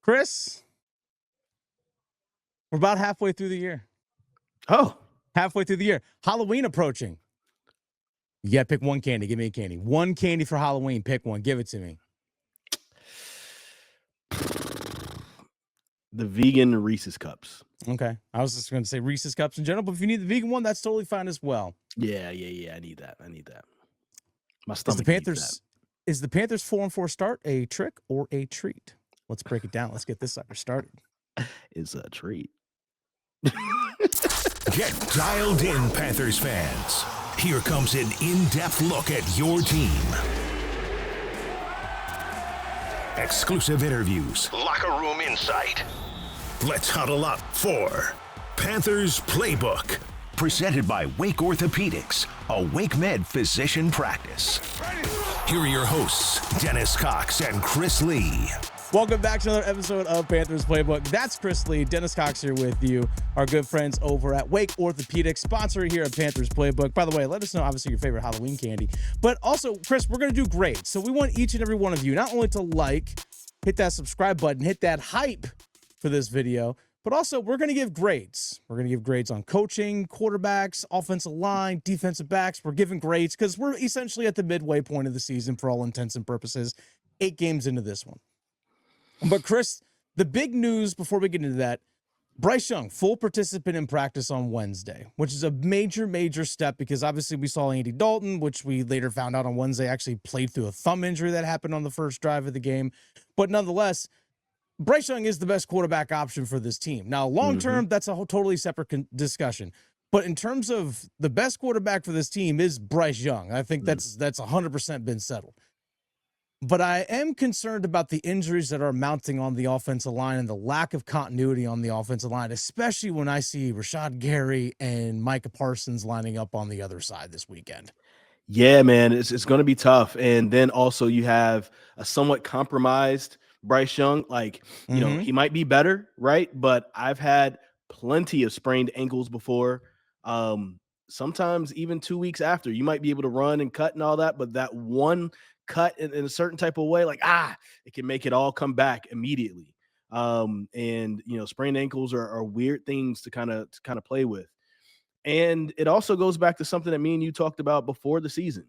Chris, we're about halfway through the year. Oh. Halfway through the year. Halloween approaching. You got to pick one candy. Give me a candy. One candy for Halloween. Pick one. Give it to me. The vegan Reese's Cups. Okay. I was just going to say Reese's Cups in general, but if you need the vegan one, that's totally fine as well. Yeah. I need that. My stomach needs that. Is the Panthers 4-4 start a trick or a treat? Let's break it down. Let's get this sucker started. It's a treat. Get dialed in, Panthers fans. Here comes an in-depth look at your team. Exclusive interviews. Locker room insight. Let's huddle up for Panthers Playbook. Presented by Wake Orthopedics, a Wake Med physician practice. Here are your hosts, Dennis Cox and Chris Lea. Welcome back to another episode of Panthers Playbook. That's Chris Lea. Dennis Cox here with you, our good friends over at Wake Orthopedics, sponsor here at Panthers Playbook. By the way, let us know, obviously, your favorite Halloween candy. But also, Chris, we're going to do grades. So we want each and every one of you not only to hit that subscribe button, hit that hype for this video, but also we're going to give grades. We're going to give grades on coaching, quarterbacks, offensive line, defensive backs. We're giving grades because we're essentially at the midway point of the season for all intents and purposes, 8 games into this one. But Chris, the big news before we get into that, Bryce Young, full participant in practice on Wednesday, which is a major step because obviously we saw Andy Dalton, which we later found out on Wednesday actually played through a thumb injury that happened on the first drive of the game. But nonetheless, Bryce Young is the best quarterback option for this team. Now, long-term, that's a totally separate discussion. But in terms of the best quarterback for this team is Bryce Young. I think that's 100% been settled. But I am concerned about the injuries that are mounting on the offensive line and the lack of continuity on the offensive line, especially when I see Rashad Gary and Micah Parsons lining up on the other side this weekend. Yeah, man, it's going to be tough. And then also you have a somewhat compromised Bryce Young. Like, you know, he might be better, right? But I've had plenty of sprained ankles before. Sometimes even 2 weeks after, you might be able to run and cut and all that, but that one cut in a certain type of way, like, it can make it all come back immediately. And, you know, sprained ankles are weird things to kind of play with. And it also goes back to something that me and you talked about before the season.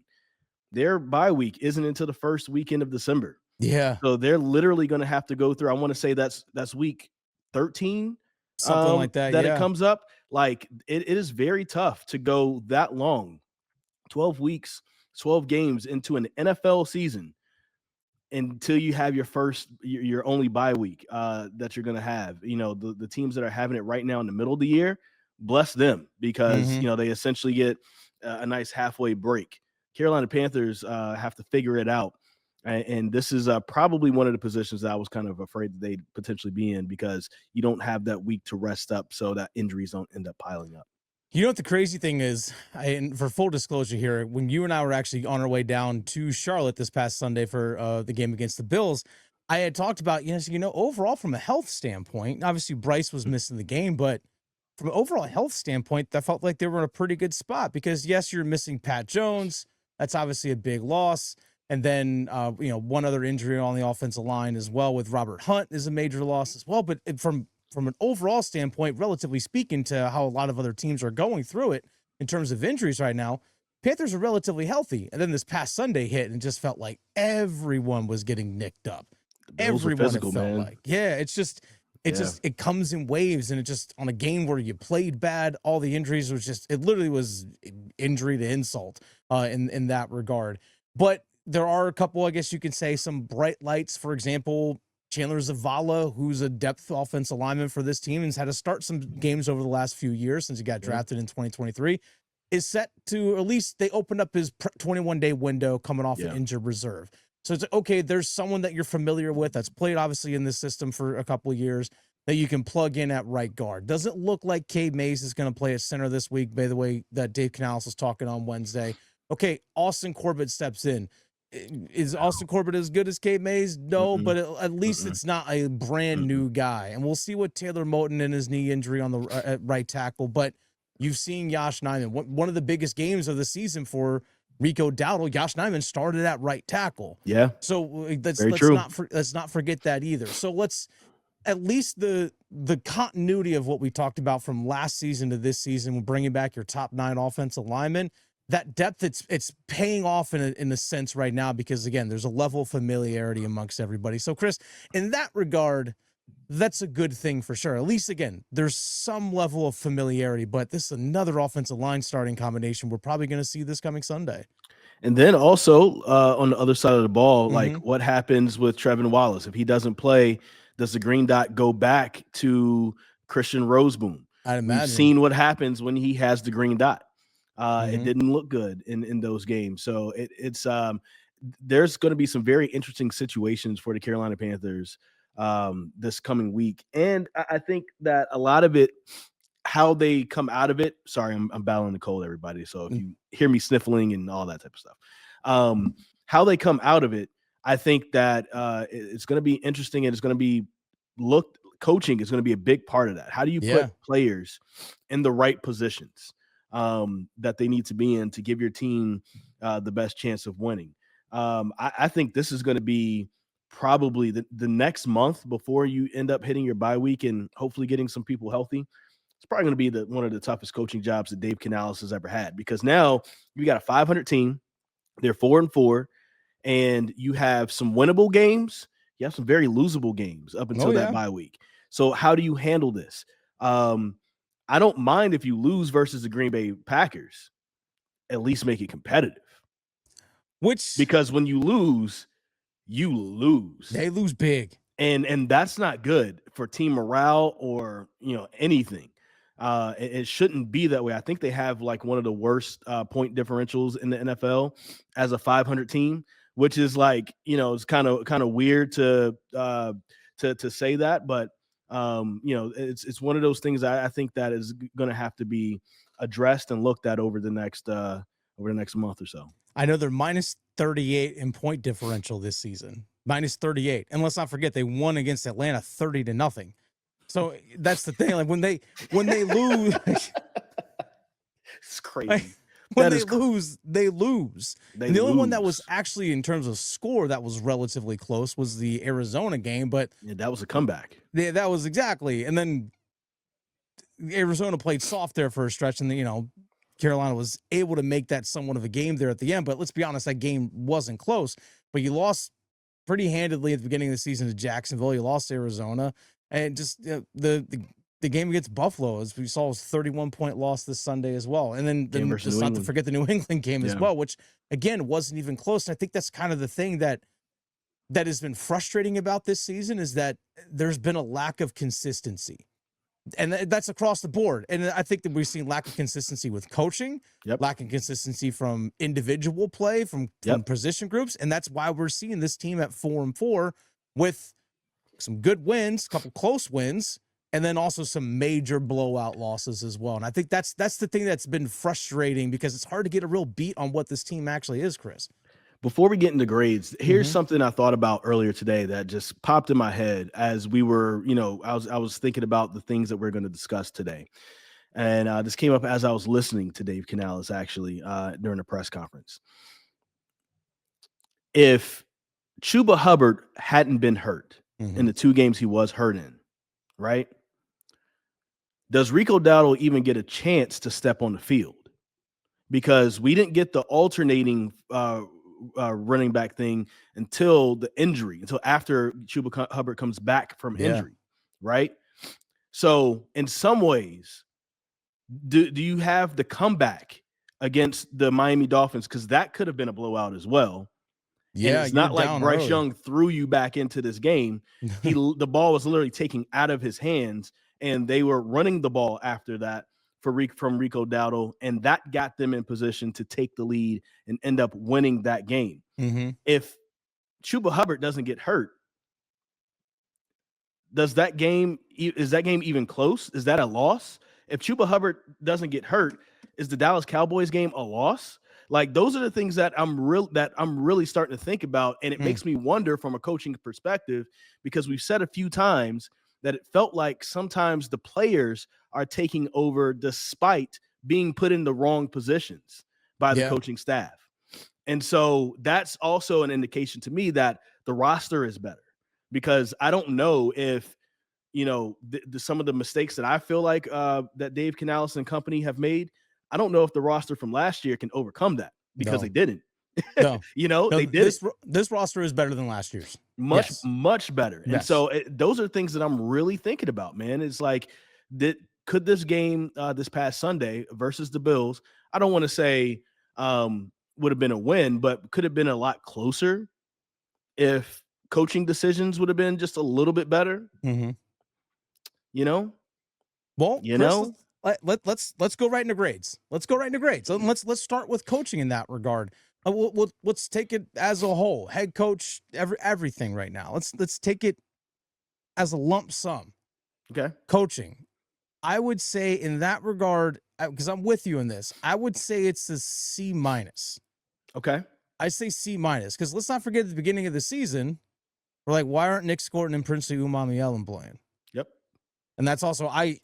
Their bye week isn't until the first weekend of December. Yeah. So they're literally going to have to go through, I want to say that's week 13. Something like that. It comes up. Like it is very tough to go that long, 12 weeks, 12 games into an NFL season until you have your only bye week that you're going to have. You know, the teams that are having it right now in the middle of the year, bless them because, you know, they essentially get a nice halfway break. Carolina Panthers have to figure it out. And this is probably one of the positions that I was kind of afraid that they'd potentially be in because you don't have that week to rest up so that injuries don't end up piling up. You know what the crazy thing is, and for full disclosure here, when you and I were actually on our way down to Charlotte this past Sunday for the game against the Bills, I had talked about, overall from a health standpoint, obviously Bryce was missing the game, but from an overall health standpoint, I felt like they were in a pretty good spot because, yes, you're missing Pat Jones. That's obviously a big loss. And then, one other injury on the offensive line as well with Robert Hunt is a major loss as well. But from an overall standpoint, relatively speaking to how a lot of other teams are going through it in terms of injuries right now, Panthers are relatively healthy. And then this past Sunday hit and just felt like everyone was getting nicked up. Everyone physical, it felt like. Yeah, it comes in waves, and it just on a game where you played bad, all the injuries it literally was injury to insult in that regard. But there are a couple, I guess you could say, some bright lights. For example, Chandler Zavala, who's a depth offensive lineman for this team and has had to start some games over the last few years since he got drafted in 2023, is set to, at least they opened up his 21-day window coming off an injured reserve. So it's okay, there's someone that you're familiar with that's played obviously in this system for a couple of years that you can plug in at right guard. Doesn't look like Cade Mays is going to play at center this week, by the way, that Dave Canales was talking on Wednesday. Okay, Austin Corbett steps in. Is Austin Corbett as good as Cade Mays? No, but at least it's not a brand new guy. And we'll see what Taylor Moton and his knee injury on the at right tackle. But you've seen Yosh Nijman. One of the biggest games of the season for Rico Dowdle, Yosh Nijman started at right tackle. Yeah. So let's not forget that either. So let's at least the continuity of what we talked about from last season to this season, when bringing back your top 9 offensive linemen, that depth, it's paying off in a sense right now, because again, there's a level of familiarity amongst everybody. So Chris, in that regard, that's a good thing for sure. At least again, there's some level of familiarity, but this is another offensive line starting combination. We're probably going to see this coming Sunday. And then also on the other side of the ball, like what happens with Trevin Wallace? If he doesn't play, does the green dot go back to Christian Roseboom? I'd imagine. We've seen what happens when he has the green dot. It didn't look good in those games. So it's there's going to be some very interesting situations for the Carolina Panthers this coming week. And I think that a lot of it, how they come out of it. Sorry, I'm battling the cold, everybody. So if you hear me sniffling and all that type of stuff, how they come out of it, I think that it's going to be interesting, and it's going to be coaching is going to be a big part of that. How do you put players in the right positions that they need to be in to give your team the best chance of winning? I think this is going to be probably the next month before you end up hitting your bye week and hopefully getting some people healthy. It's probably going to be one of the toughest coaching jobs that Dave Canales has ever had, because now you got a 500 team. They're 4-4, and you have some winnable games. You have some very losable games up until that bye week. So how do you handle this? I don't mind if you lose versus the Green Bay Packers. At least make it competitive. Because when you lose, you lose. They lose big. And that's not good for team morale or, anything. It shouldn't be that way. I think they have like one of the worst point differentials in the NFL as a 500 team, which is like, it's kind of weird to say that, but it's one of those things I think that is going to have to be addressed and looked at over the next month or so. I know they're minus 38 in point differential this season. Minus 38. And let's not forget, they won against Atlanta 30-0. So that's the thing. Like when they lose, it's crazy. When they lose, they lose. And the only one that was actually, in terms of score, that was relatively close was the Arizona game. But that was a comeback. Yeah, that was exactly. And then Arizona played soft there for a stretch, and Carolina was able to make that somewhat of a game there at the end. But let's be honest, that game wasn't close. But you lost pretty handedly at the beginning of the season to Jacksonville. You lost to Arizona. And just the game against Buffalo, as we saw, was 31-point loss this Sunday as well. And then just not to forget the New England game as well, which, again, wasn't even close. And I think that's kind of the thing that has been frustrating about this season, is that there's been a lack of consistency. And that's across the board. And I think that we've seen lack of consistency with coaching, lack of consistency from individual play, from position groups. And that's why we're seeing this team at 4-4 with some good wins, a couple close wins, and then also some major blowout losses as well. And I think that's the thing that's been frustrating, because it's hard to get a real beat on what this team actually is, Chris. Before we get into grades, here's something I thought about earlier today that just popped in my head as we were, I was thinking about the things that we're going to discuss today. And this came up as I was listening to Dave Canales, actually, during a press conference. If Chuba Hubbard hadn't been hurt in the 2 games he was hurt in, right? Does Rico Dowdle even get a chance to step on the field? Because we didn't get the alternating running back thing until the injury, until after Chuba Hubbard comes back from injury, right? So in some ways, do you have the comeback against the Miami Dolphins? Because that could have been a blowout as well. Yeah, and it's not like Bryce Young threw you back into this game. The ball was literally taken out of his hands, and they were running the ball after that from Rico Dowdle, and that got them in position to take the lead and end up winning that game. If Chuba Hubbard doesn't get hurt, is that game even close? Is that a loss? If Chuba Hubbard doesn't get hurt, is the Dallas Cowboys game a loss? Like, those are the things that I'm really starting to think about, and it makes me wonder from a coaching perspective, because we've said a few times that it felt like sometimes the players are taking over despite being put in the wrong positions by the coaching staff. And so that's also an indication to me that the roster is better, because I don't know if some of the mistakes that I feel like that Dave Canales and company have made. I don't know if the roster from last year can overcome that because they didn't. No, they did. This roster is better than last year's. Much better. Yes. And so those are things that I'm really thinking about, man. It's like, could this game this past Sunday versus the Bills, I don't want to say would have been a win, but could have been a lot closer if coaching decisions would have been just a little bit better. Mm-hmm. Well, Chris, let's go right into grades. Let's go right into grades. Let's start with coaching in that regard. Let's take it as a whole. Head coach, everything right now. Let's take it as a lump sum. Okay. Coaching. I would say in that regard, because I'm with you in this, I would say it's a C-. Okay. I say C-, because let's not forget at the beginning of the season, we're like, why aren't Nick Scorton and Princely Umamielem playing? Yep. And that's also, I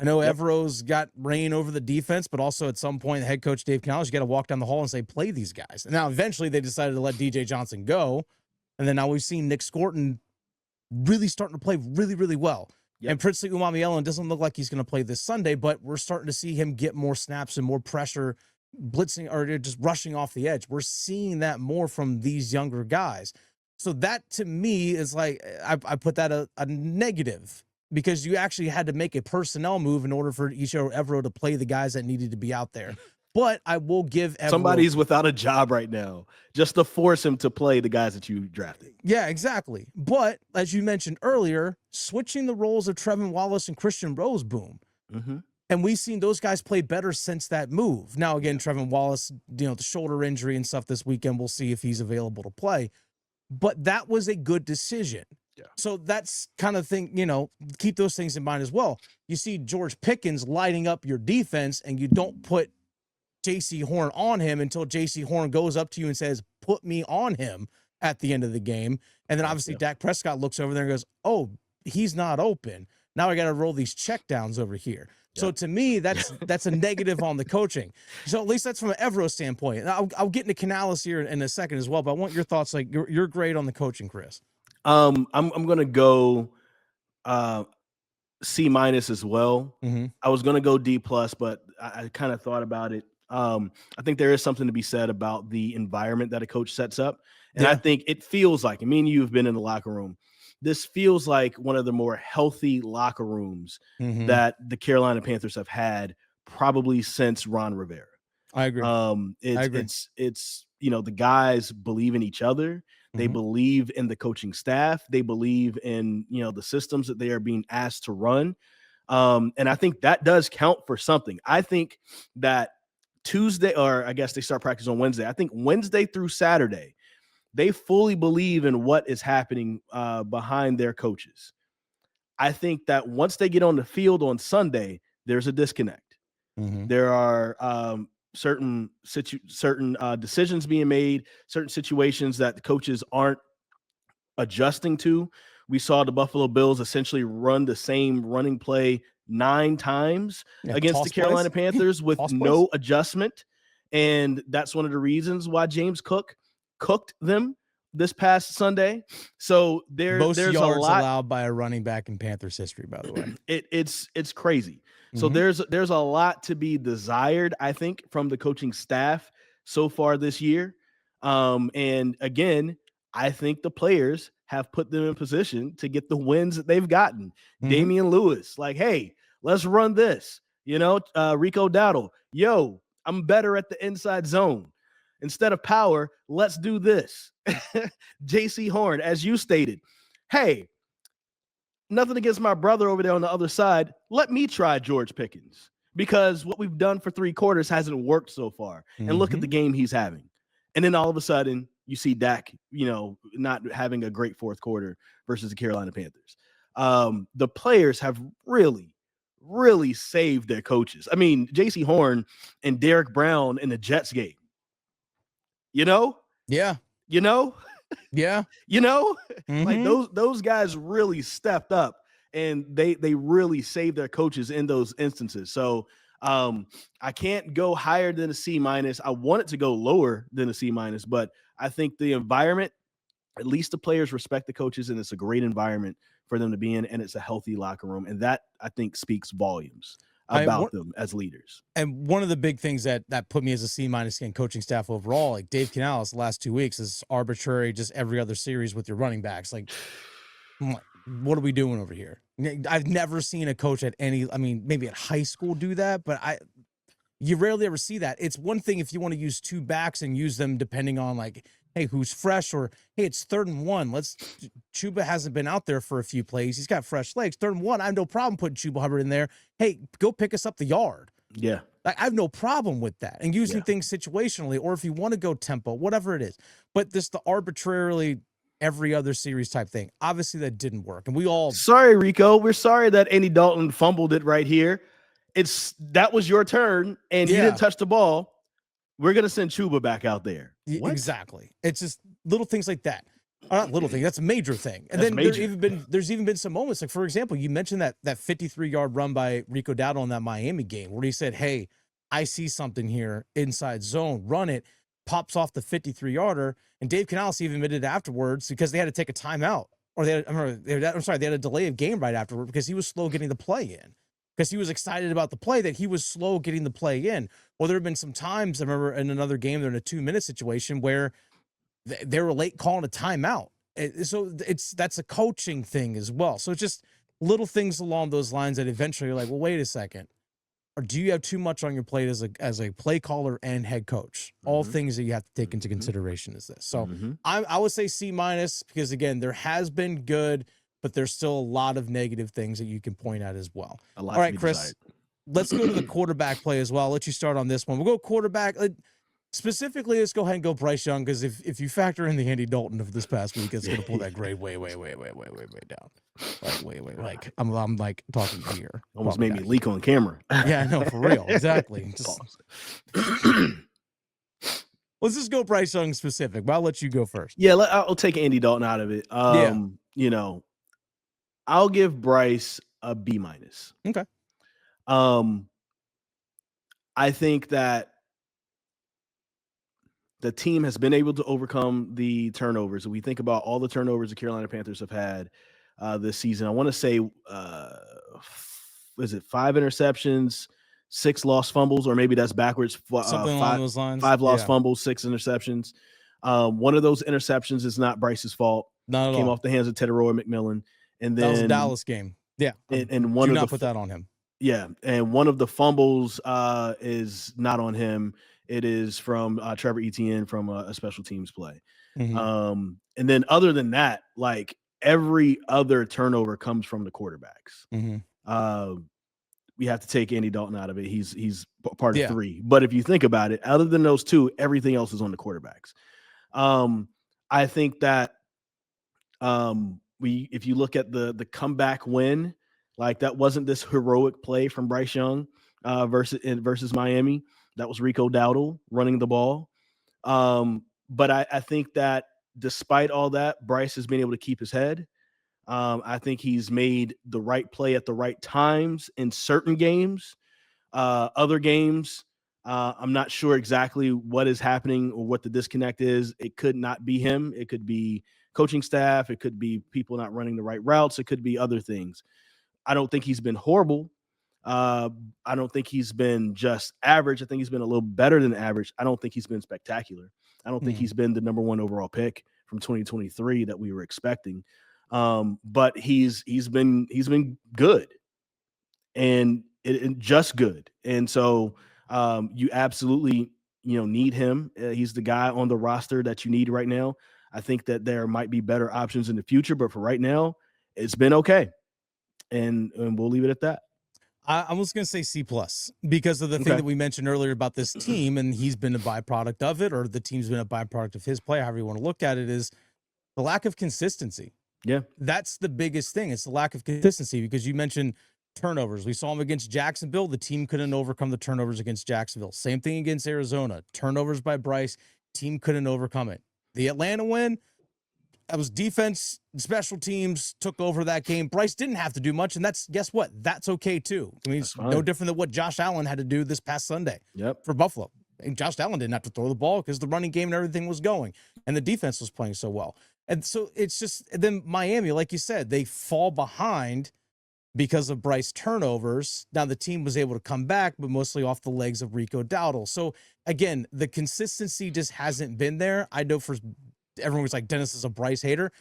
know Evero's got reign over the defense, but also at some point, the head coach, Dave Canales, you got to walk down the hall and say, play these guys. And now eventually they decided to let DJ Johnson go. And then now we've seen Nick Scorton really starting to play really, really well. Yep. And Princely Umamielem doesn't look like he's going to play this Sunday, but we're starting to see him get more snaps and more pressure, blitzing or just rushing off the edge. We're seeing that more from these younger guys. So that to me is like, I put that a negative, because you actually had to make a personnel move in order for Isho Evero to play the guys that needed to be out there. But I will give Evero, somebody's without a job right now just to force him to play the guys that you drafted. Yeah, exactly. But as you mentioned earlier, switching the roles of Trevin Wallace and Christian Roseboom. Mm-hmm. And we've seen those guys play better since that move. Now, again, Trevin Wallace, the shoulder injury and stuff this weekend, we'll see if he's available to play. But that was a good decision. Yeah. So that's kind of thing, keep those things in mind as well. You see George Pickens lighting up your defense, and you don't put J.C. Horn on him until J.C. Horn goes up to you and says, put me on him at the end of the game. And then obviously Dak Prescott looks over there and goes, oh, he's not open. Now I got to roll these check downs over here. So to me, that's a negative on the coaching. So at least that's from an Evero standpoint. And I'll get into Canales here in a second as well, but I want your thoughts. Like your grade on the coaching, Chris. I'm gonna go C- as well. Mm-hmm. I was gonna go D+, but I kind of thought about it. I think there is something to be said about the environment that a coach sets up, and I think it feels like, I mean, you've been in the locker room. This feels like one of the more healthy locker rooms that the Carolina Panthers have had probably since Ron Rivera. I agree. It's the guys believe in each other. They believe in the coaching staff. They believe in, the systems that they are being asked to run. And I think that does count for something. I think that Tuesday, or I guess they start practice on Wednesday. I think Wednesday through Saturday, they fully believe in what is happening behind their coaches. I think that once they get on the field on Sunday, there's a disconnect. There are certain decisions being made, certain situations that the coaches aren't adjusting to. We saw the Buffalo Bills essentially run the same running play 9 times against the Carolina Panthers with no adjustment. And that's one of the reasons why James Cook cooked them this past Sunday. So there's yards a lot allowed by a running back in Panthers history, by the way. It's crazy. So there's a lot to be desired, I think, from the coaching staff so far this year. And again, I think the players have put them in position to get the wins that they've gotten. Damian Lewis, like, hey, let's run this. Rico Dowdle, yo, I'm better at the inside zone. Instead of power, let's do this. J.C. Horn, as you stated, hey, nothing against my brother over there on the other side. Let me try George Pickens, because what we've done for 3 quarters hasn't worked so far. And look at the game he's having. And then all of a sudden you see Dak, not having a great 4th quarter versus the Carolina Panthers. The players have really, really saved their coaches. I mean, J.C. Horn and Derrick Brown in the Jets game. Yeah. Yeah. Like those guys really stepped up, and they really saved their coaches in those instances. So I can't go higher than a C-. I want it to go lower than a C-, but I think the environment, at least the players respect the coaches, and it's a great environment for them to be in, and it's a healthy locker room. And that, I think, speaks volumes about them as leaders. And one of the big things that put me as a C- in coaching staff overall, like Dave Canales the last 2 weeks, is arbitrary, just every other series with your running backs. Like, what are we doing over here? I've never seen a coach at maybe at high school do that, but you rarely ever see that. It's one thing if you want to use 2 backs and use them depending on, like, hey, who's fresh, or hey, it's 3rd and 1. Chuba hasn't been out there for a few plays. He's got fresh legs. 3rd and 1. I have no problem putting Chuba Hubbard in there. Hey, go pick us up the yard. Yeah. I have no problem with that. And using things situationally, or if you want to go tempo, whatever it is. But this, the arbitrarily every other series type thing, obviously that didn't work. And we all. Sorry, Rico. We're sorry that Andy Dalton fumbled it right here. That was your turn, and you didn't touch the ball. We're going to send Chuba back out there. What? Exactly. It's just little things like that. Not little thing. That's a major thing. And then there's even been some moments, like, for example, you mentioned that 53-yard run by Rico Dowdle in that Miami game where he said, hey, I see something here inside zone, run it, pops off the 53-yarder. And Dave Canales even admitted afterwards, because they had to take a timeout, or they had a delay of game right afterward because he was slow getting the play in. Because he was excited about the play, that he was slow getting the play in. Well, there have been some times, I remember in another game, they're in a 2-minute situation where they were late calling a timeout. So that's a coaching thing as well. So it's just little things along those lines that eventually you're like, well, wait a second. Or do you have too much on your plate as a play caller and head coach? All things that you have to take into consideration is this. So I would say C-, because, again, there has been good, but there's still a lot of negative things that you can point at as well. All right, Chris, let's go to the quarterback play as well. I'll let you start on this one. We'll go quarterback. Specifically, let's go ahead and go Bryce Young, because if you factor in the Andy Dalton of this past week, it's going to pull that grade way down. Like, I'm like talking here. Almost made me leak on camera. Yeah, no, for real. Exactly. Let's just go Bryce Young specific, but I'll let you go first. Yeah, I'll take Andy Dalton out of it. I'll give Bryce a B-. Okay. I think that the team has been able to overcome the turnovers. We think about all the turnovers the Carolina Panthers have had this season. I want to say, is it 5 interceptions, 6 lost fumbles, or maybe that's backwards. Something along those lines. 5 lost fumbles, 6 interceptions. One of those interceptions is not Bryce's fault. Not at all. Came off the hands of Tepper McMillan. And then that was a Dallas game. Yeah. And one do of not put that on him. Yeah. And one of the fumbles is not on him. It is from Trevor Etienne from a special teams play. And then other than that, like, every other turnover comes from the quarterbacks. We have to take Andy Dalton out of it. He's part of 3. But if you think about it, other than those 2, everything else is on the quarterbacks. I think that if you look at the comeback win, like, that wasn't this heroic play from Bryce Young versus Miami. That was Rico Dowdle running the ball. But I think that despite all that, Bryce has been able to keep his head. I think he's made the right play at the right times in certain games. Other games, I'm not sure exactly what is happening or what the disconnect is. It could not be him. It could be coaching staff. It could be people not running the right routes. It could be other things. I don't think he's been horrible. I don't think he's been just average. I think he's been a little better than average. I don't think he's been spectacular. I don't think he's been the number 1 overall pick from 2023 that we were expecting. But he's been good and just good. And so you absolutely, need him. He's the guy on the roster that you need right now. I think that there might be better options in the future, but for right now, it's been okay. And we'll leave it at that. I was going to say C+, because of the thing that we mentioned earlier about this team, and he's been a byproduct of it, or the team's been a byproduct of his play, however you want to look at it, is the lack of consistency. Yeah. That's the biggest thing. It's the lack of consistency, because you mentioned turnovers. We saw him against Jacksonville. The team couldn't overcome the turnovers against Jacksonville. Same thing against Arizona. Turnovers by Bryce. Team couldn't overcome it. The Atlanta win, that was defense, special teams took over that game. Bryce didn't have to do much, and guess what? That's okay too. I mean, it's no different than what Josh Allen had to do this past Sunday for Buffalo. And Josh Allen didn't have to throw the ball because the running game and everything was going, and the defense was playing so well. And so it's just then Miami, like you said, they fall behind because of Bryce turnovers. Now the team was able to come back, but mostly off the legs of Rico Dowdle. So again, the consistency just hasn't been there. I know for everyone was like, Dennis is a Bryce hater.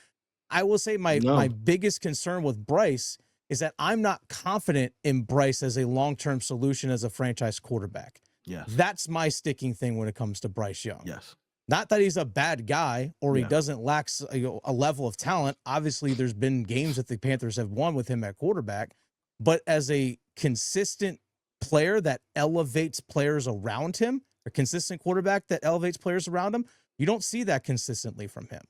I will say my biggest concern with Bryce is that I'm not confident in Bryce as a long-term solution as a franchise quarterback. Yes. That's my sticking thing when it comes to Bryce Young. Yes. Not that he's a bad guy or he doesn't lack a level of talent. Obviously, there's been games that the Panthers have won with him at quarterback, but as a consistent player that elevates players around him, a consistent quarterback that elevates players around him, you don't see that consistently from him.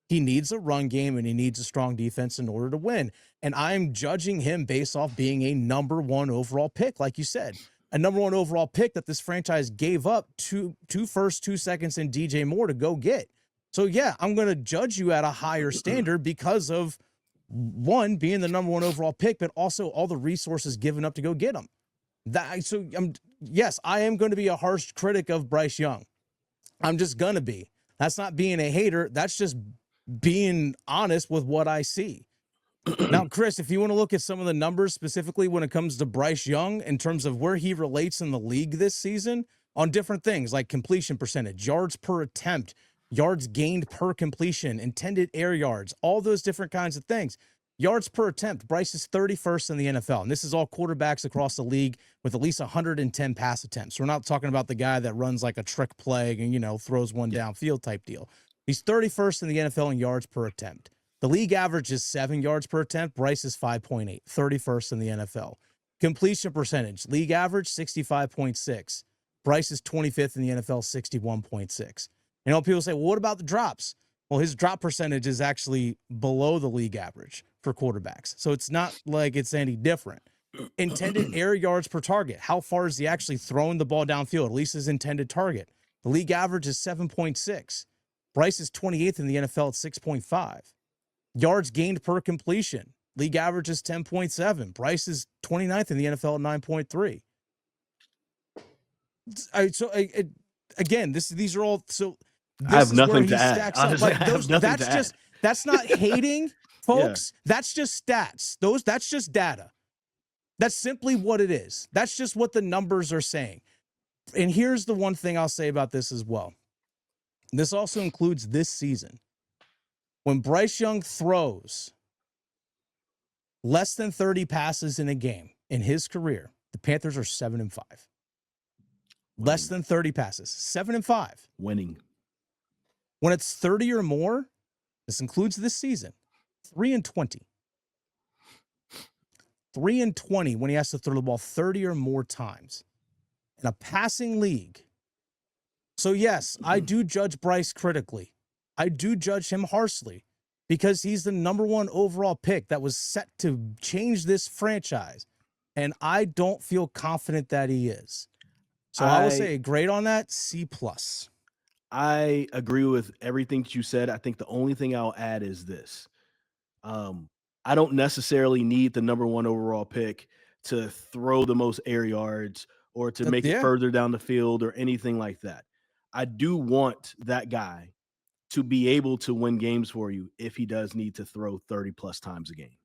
He needs a run game and he needs a strong defense in order to win. And I'm judging him based off being a number 1 overall pick, like you said. A number 1 overall pick that this franchise gave up two first, 2 seconds, and DJ Moore to go get. So, yeah, I'm going to judge you at a higher standard because of, one, being the number 1 overall pick, but also all the resources given up to go get him. Yes, I am going to be a harsh critic of Bryce Young. I'm just going to be. That's not being a hater. That's just being honest with what I see. Now, Chris, if you want to look at some of the numbers specifically when it comes to Bryce Young in terms of where he relates in the league this season on different things like completion percentage, yards per attempt, yards gained per completion, intended air yards, all those different kinds of things. Yards per attempt, Bryce is 31st in the NFL. And this is all quarterbacks across the league with at least 110 pass attempts. We're not talking about the guy that runs like a trick play and, throws one downfield type deal. He's 31st in the NFL in yards per attempt. The league average is 7 yards per attempt. Bryce is 5.8, 31st in the NFL. Completion percentage, league average 65.6. Bryce is 25th in the NFL, 61.6. People say, well, what about the drops? Well, his drop percentage is actually below the league average for quarterbacks. So it's not like it's any different. Intended air yards per target. How far is he actually throwing the ball downfield? At least his intended target. The league average is 7.6. Bryce is 28th in the NFL at 6.5. Yards gained per completion. League average is 10.7. Bryce is 29th in the NFL at 9.3. Again, these are all so. I have nothing to add. Honestly, like those, that's not hating, folks. Yeah. That's just stats. That's just data. That's simply what it is. That's just what the numbers are saying. And here's the one thing I'll say about this as well. This also includes this season. When Bryce Young throws less than 30 passes in a game in his career, the Panthers are 7-5. Less than 30 passes, 7-5. Winning. When it's 30 or more, this includes this season, 3-20. 3-20 when he has to throw the ball 30 or more times in a passing league. So yes, I do judge Bryce critically. I do judge him harshly because he's the number 1 overall pick that was set to change this franchise. And I don't feel confident that he is. So I will say a grade on that, C+. I agree with everything that you said. I think the only thing I'll add is this. I don't necessarily need the number 1 overall pick to throw the most air yards or to make it further down the field or anything like that. I do want that guy to be able to win games for you if he does need to throw 30 plus times a game.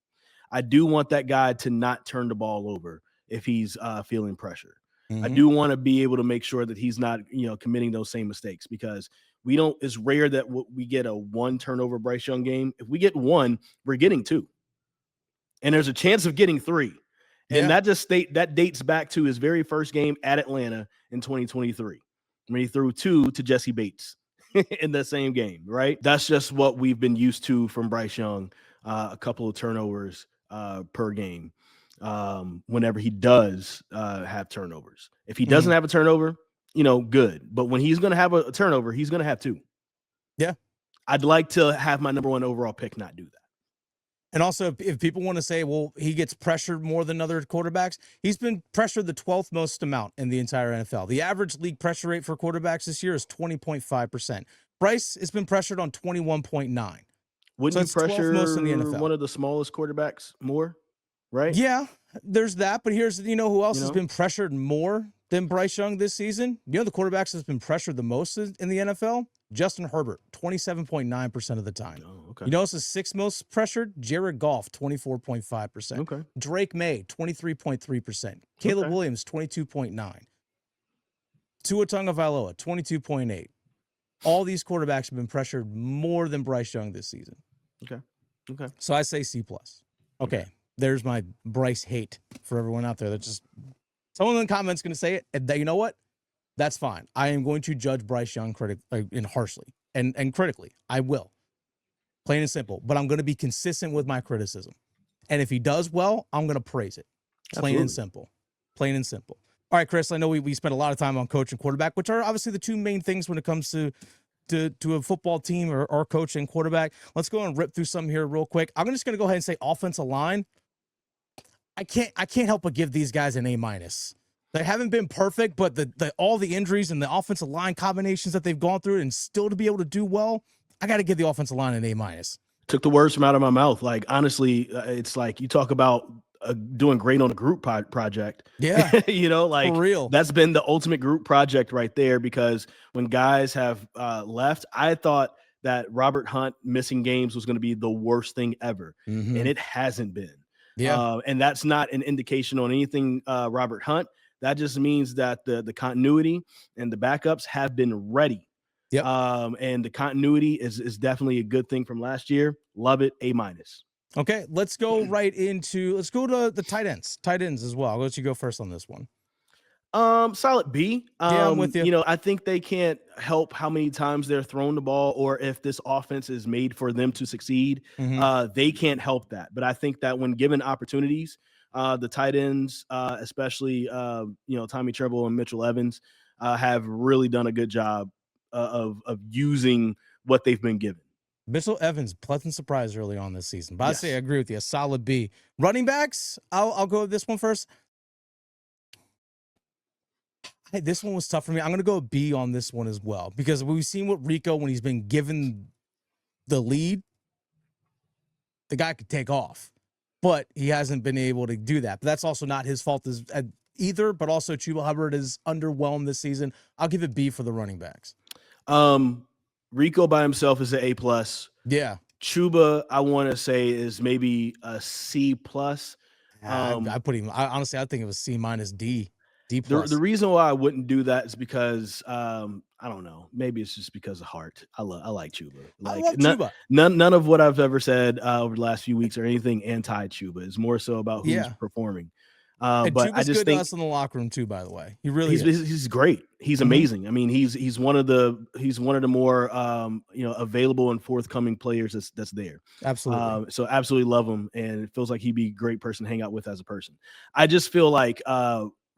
I do want that guy to not turn the ball over if he's feeling pressure. Mm-hmm. I do want to be able to make sure that he's not, committing those same mistakes because it's rare that we get a 1 turnover Bryce Young game. If we get 1, we're getting 2. And there's a chance of getting 3. And that dates back to his very first game at Atlanta in 2023 when he threw 2 to Jesse Bates in the same game, right? That's just what we've been used to from Bryce Young, a couple of turnovers per game whenever he does have turnovers. If he doesn't have a turnover, good. But when he's going to have a turnover, he's going to have 2. Yeah. I'd like to have my number 1 overall pick not do that. And also, if people want to say, well, he gets pressured more than other quarterbacks, he's been pressured the 12th most amount in the entire NFL. The average league pressure rate for quarterbacks this year is 20.5%. Bryce has been pressured on 21.9. Wouldn't you pressure most in the NFL. One of the smallest quarterbacks more, right? Yeah, there's that. But here's, who else has been pressured more than Bryce Young this season? The quarterbacks that's been pressured the most in the NFL? Justin Herbert, 27.9% of the time. Oh, okay. You notice the sixth most pressured? Jared Goff, 24.5%. Okay. Drake May, 23.3%. Caleb Okay. Williams, 22.9%. Tua Tagovailoa, 22.8%. All these quarterbacks have been pressured more than Bryce Young this season. Okay. Okay. So I say C+. Okay. There's my Bryce hate for everyone out there. That's just someone in the comments going to say it. And you know what? That's fine. I am going to judge Bryce Young harshly and critically. I will. Plain and simple. But I'm going to be consistent with my criticism. And if he does well, I'm going to praise it. Plain and simple. Plain and simple. All right, Chris, I know we spent a lot of time on coach and quarterback, which are obviously the two main things when it comes to a football team or coach and quarterback. Let's go and rip through some here real quick. I'm just going to go ahead and say offensive line. I can't help but give these guys an A-. They haven't been perfect, but all the injuries and the offensive line combinations that they've gone through and still to be able to do well, I got to give the offensive line an A-. Took the words from out of my mouth. Like, honestly, it's like you talk about doing great on a group project. Yeah. Like for real. That's been the ultimate group project right there, because when guys have left, I thought that Robert Hunt missing games was going to be the worst thing ever. Mm-hmm. And it hasn't been. Yeah. And that's not an indication on anything Robert Hunt. That just means that the continuity and the backups have been ready. Yep. And the continuity is definitely a good thing from last year. Love it. A-. Okay, let's go let's go to the tight ends as well. I'll let you go first on this one. Solid B. Yeah, I'm with you. I think they can't help how many times they're throwing the ball, or if this offense is made for them to succeed. Mm-hmm. They can't help that. But I think that when given opportunities, the tight ends, especially Tommy Tremble and Mitchell Evans, have really done a good job of using what they've been given. Mitchell Evans, pleasant surprise early on this season. But Yes. I agree with you. A solid B. Running backs, I'll go with this one first. Hey, this one was tough for me. I'm going to go B on this one as well, because we've seen what Rico, when he's been given the lead, the guy could take off, but he hasn't been able to do that. But that's also not his fault either, but also Chuba Hubbard is underwhelmed this season. I'll give it B for the running backs. Rico by himself is an A+. Yeah. Chuba, I want to say, is maybe a C+. I put him, honestly, I think it was C-, D+. The reason why I wouldn't do that is because I don't know. Maybe it's just because of heart. I like Chuba. I love Chuba. None of what I've ever said over the last few weeks or anything anti-Chuba. It's more so about who's performing. And but Chuba's I just good think to us in the locker room too, by the way. He really is. He's great. He's amazing. I mean, he's one of the more available and forthcoming players that's there. Absolutely. So absolutely love him, and it feels like he'd be a great person to hang out with as a person. I just feel like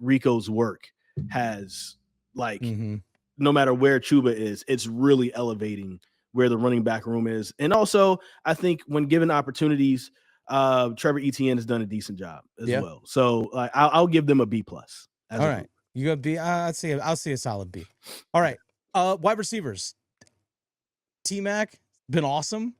Rico's work has no matter where Chuba is, it's really elevating where the running back room is. And also, I think when given opportunities, Trevor Etienne has done a decent job as well. So I'll give them a B+. All right. You got B. I'll see a solid B. All right. Wide receivers. T-Mac, been awesome.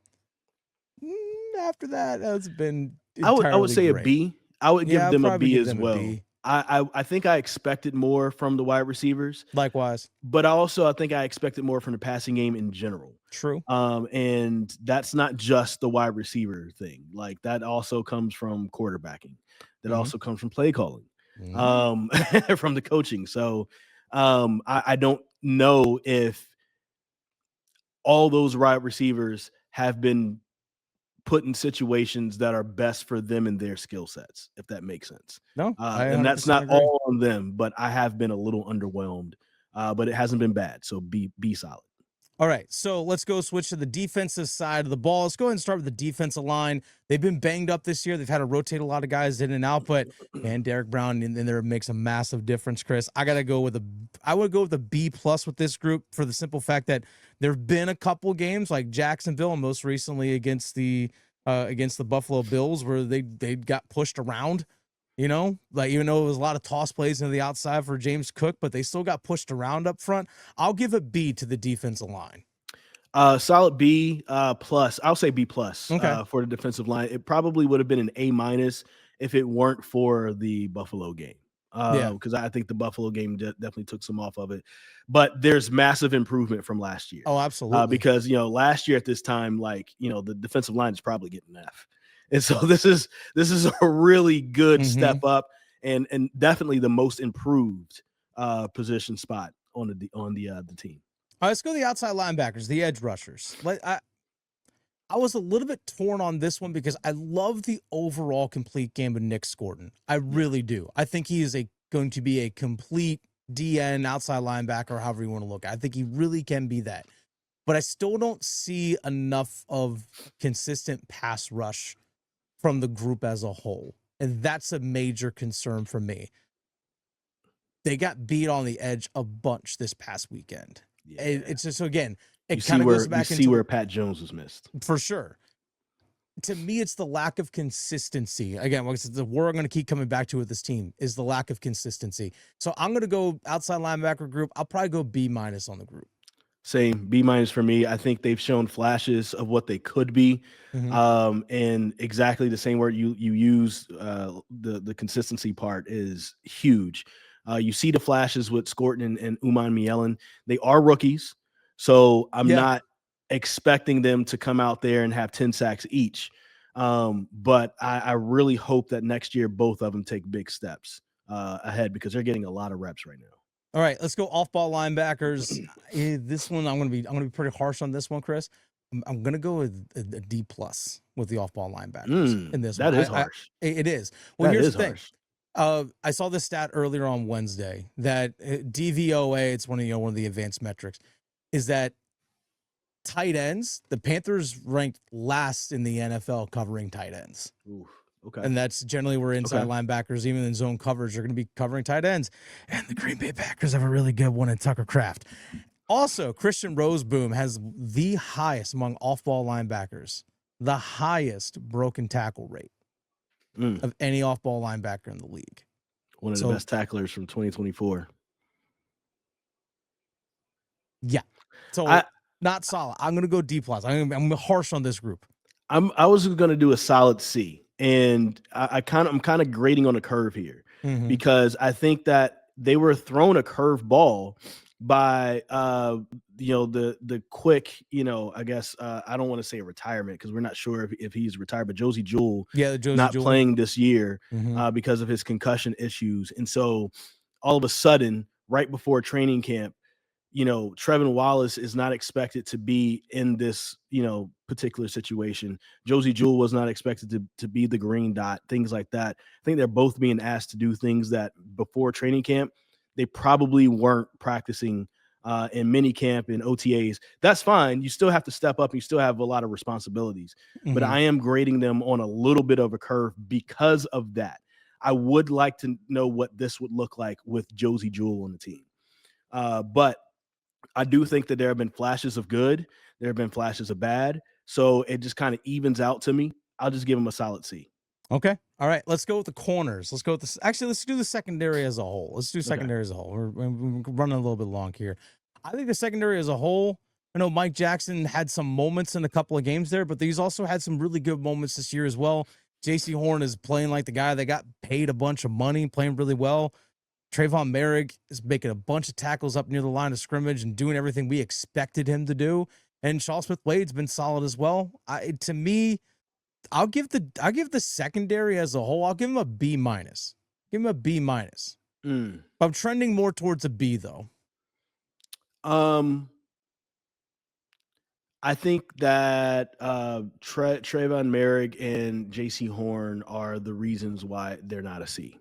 After that, it's been I would say great. a B. I would give them a B as well. B. I think I expected more from the wide receivers. Likewise. But I think I expected more from the passing game in general. True. And that's not just the wide receiver thing. Like, that also comes from quarterbacking. That also comes from play calling. From the coaching. So I don't know if all those wide receivers have been put in situations that are best for them and their skill sets, if that makes sense. No, and that's not all on them, but I have been a little underwhelmed, but it hasn't been bad. So be solid. All right, so let's go switch to the defensive side of the ball. Let's go ahead and start with the defensive line. They've been banged up this year. They've had to rotate a lot of guys in and out, but man, Derrick Brown in there makes a massive difference, Chris. I would go with a B+ with this group, for the simple fact that there have been a couple games like Jacksonville and most recently against the Buffalo Bills where they got pushed around. Even though it was a lot of toss plays into the outside for James Cook, but they still got pushed around up front. I'll give a B to the defensive line. Solid B+. I'll say B+. Okay. For the defensive line. It probably would have been an A- if it weren't for the Buffalo game. because I think the Buffalo game definitely took some off of it. But there's massive improvement from last year. Oh, absolutely. Because, last year at this time, the defensive line is probably getting F. And so this is a really good step up and definitely the most improved position spot on the team. All right, let's go to the outside linebackers, the edge rushers. I was a little bit torn on this one because I love the overall complete game of Nick Scorton. I really do. I think he is going to be a complete DN outside linebacker, however you want to look at it. I think he really can be that. But I still don't see enough of consistent pass rush from the group as a whole. And that's a major concern for me. They got beat on the edge a bunch this past weekend. Yeah. It's just, so again, it kind of goes back into where Pat Jones was missed. For sure. To me, it's the lack of consistency. Again, the word I'm going to keep coming back to with this team is the lack of consistency. So I'm going to go outside linebacker group. I'll probably go B- on the group. Same, B- for me. I think they've shown flashes of what they could be. And exactly the same word you use, the consistency part is huge. You see the flashes with Scorton and Uman Mielen. They are rookies. So I'm not expecting them to come out there and have 10 sacks each. But I really hope that next year both of them take big steps ahead because they're getting a lot of reps right now. All right, let's go off-ball linebackers. This one I'm gonna be pretty harsh on this one, Chris. I'm gonna go with a D+ with the off-ball linebackers in this one. That is harsh. It is. Well, here's the thing. I saw this stat earlier on Wednesday that DVOA, it's one of the advanced metrics, is that tight ends, the Panthers ranked last in the NFL covering tight ends. Oof, okay. And that's generally where inside linebackers, even in zone coverage, are going to be covering tight ends. And the Green Bay Packers have a really good one in Tucker Kraft. Also, Christian Roseboom has the highest among off-ball linebackers, the highest broken tackle rate of any off-ball linebacker in the league. One of the best tacklers from 2024. Yeah. So not solid. I'm going to go D+. I'm harsh on this group. I was going to do a solid C, and I'm kind of grading on a curve here because I think that they were thrown a curve ball by the quick, I guess I don't want to say retirement because we're not sure if he's retired, but Josie Jewell not playing this year because of his concussion issues. And so all of a sudden, right before training camp, Trevin Wallace is not expected to be in this, particular situation. Josie Jewell was not expected to be the green dot, things like that. I think they're both being asked to do things that before training camp, they probably weren't practicing in mini camp and OTAs. That's fine. You still have to step up. And you still have a lot of responsibilities, but I am grading them on a little bit of a curve because of that. I would like to know what this would look like with Josie Jewell on the team. But I do think that there have been flashes of good. There have been flashes of bad. So it just kind of evens out to me. I'll just give him a solid C. Okay. All right. Let's go with the corners. Let's go with this. Actually, let's do the secondary as a whole. Let's do secondary as a whole. We're running a little bit long here. I think the secondary as a whole, I know Mike Jackson had some moments in a couple of games there, but he's also had some really good moments this year as well. J.C. Horn is playing like the guy that got paid a bunch of money, playing really well. Trayvon Merrick is making a bunch of tackles up near the line of scrimmage and doing everything we expected him to do. And Shaw Smith-Wade's been solid as well. To me, I'll give the secondary as a whole, I'll give him a B-. Give him a B-. I'm trending more towards a B though. I think that Trayvon Merrick and J.C. Horn are the reasons why they're not a C.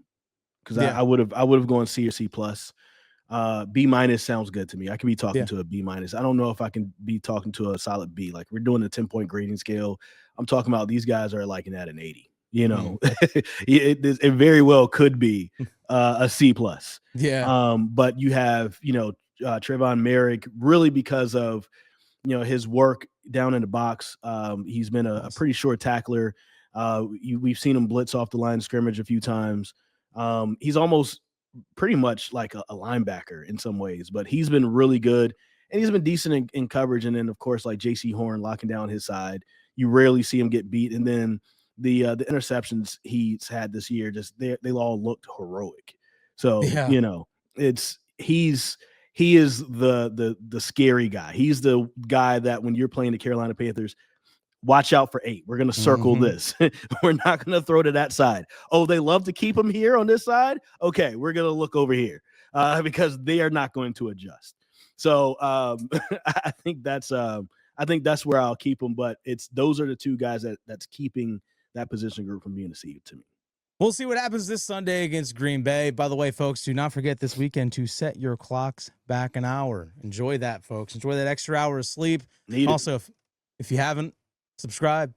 Because I would have gone C or C+. B- sounds good to me. I can be talking to a B-. I don't know if I can be talking to a solid B. Like we're doing the 10-point grading scale. I'm talking about these guys are like at an 80. It very well could be a C+. Yeah. But you have Trayvon Merrick really because of his work down in the box. He's been a pretty short tackler. We've seen him blitz off the line of scrimmage a few times. He's almost pretty much like a linebacker in some ways, but he's been really good and he's been decent in coverage. And then of course, like J.C. Horn locking down his side, you rarely see him get beat. And then the interceptions he's had this year, just they all looked heroic. So, Yeah. he is the scary guy. He's the guy that when you're playing the Carolina Panthers, watch out for 8. We're going to circle this. We're not going to throw to that side. Oh, they love to keep him here on this side. Okay, we're going to look over here because they are not going to adjust. So I think that's where I'll keep him. But those are the two guys that's keeping that position group from being a seed to me. We'll see what happens this Sunday against Green Bay. By the way, folks, do not forget this weekend to set your clocks back an hour. Enjoy that, folks. Enjoy that extra hour of sleep. Also, if you haven't, subscribe,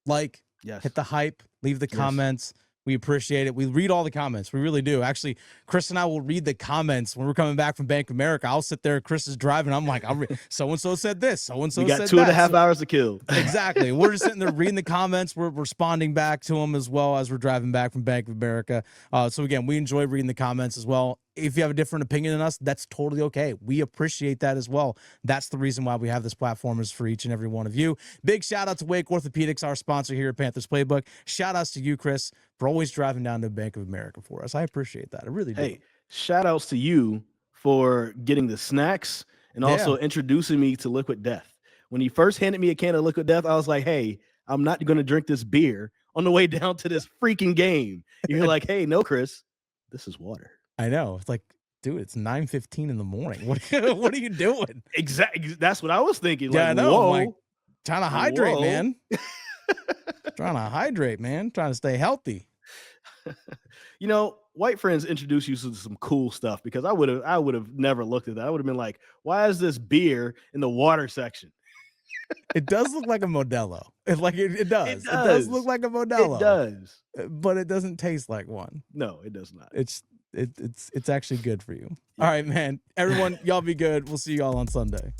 like, hit the hype, leave the comments. We appreciate it. We read all the comments. We really do. Actually, Chris and I will read the comments when we're coming back from Bank of America. I'll sit there. Chris is driving. I'm like, so-and-so said this. So-and-so said that. We got 2.5 hours to kill. Exactly. We're just sitting there reading the comments. We're responding back to them as well as we're driving back from Bank of America. So, again, we enjoy reading the comments as well. If you have a different opinion than us, that's totally okay. We appreciate that as well. That's the reason why we have this platform is for each and every one of you. Big shout out to Wake Orthopedics, our sponsor here at Panthers Playbook. Shout outs to you, Chris, for always driving down to Bank of America for us. I appreciate that. I really do. Hey, shout outs to you for getting the snacks and also introducing me to Liquid Death. When you first handed me a can of Liquid Death, I was like, hey, I'm not going to drink this beer on the way down to this freaking game. You're like, hey, no, Chris, this is water. I know. It's like, dude, it's 9:15 in the morning. What are you doing? Exactly. That's what I was thinking. Yeah, like, I know. whoa. Like, trying to hydrate, man. Trying to hydrate, man. Trying to stay healthy. White friends introduce you to some cool stuff because I would have never looked at that. I would have been like, why is this beer in the water section? It does look like a Modelo. It does. It does look like a Modelo. It does. But it doesn't taste like one. No, it does not. It's actually good for you. All right, man. Everyone, y'all be good. We'll see y'all on Sunday.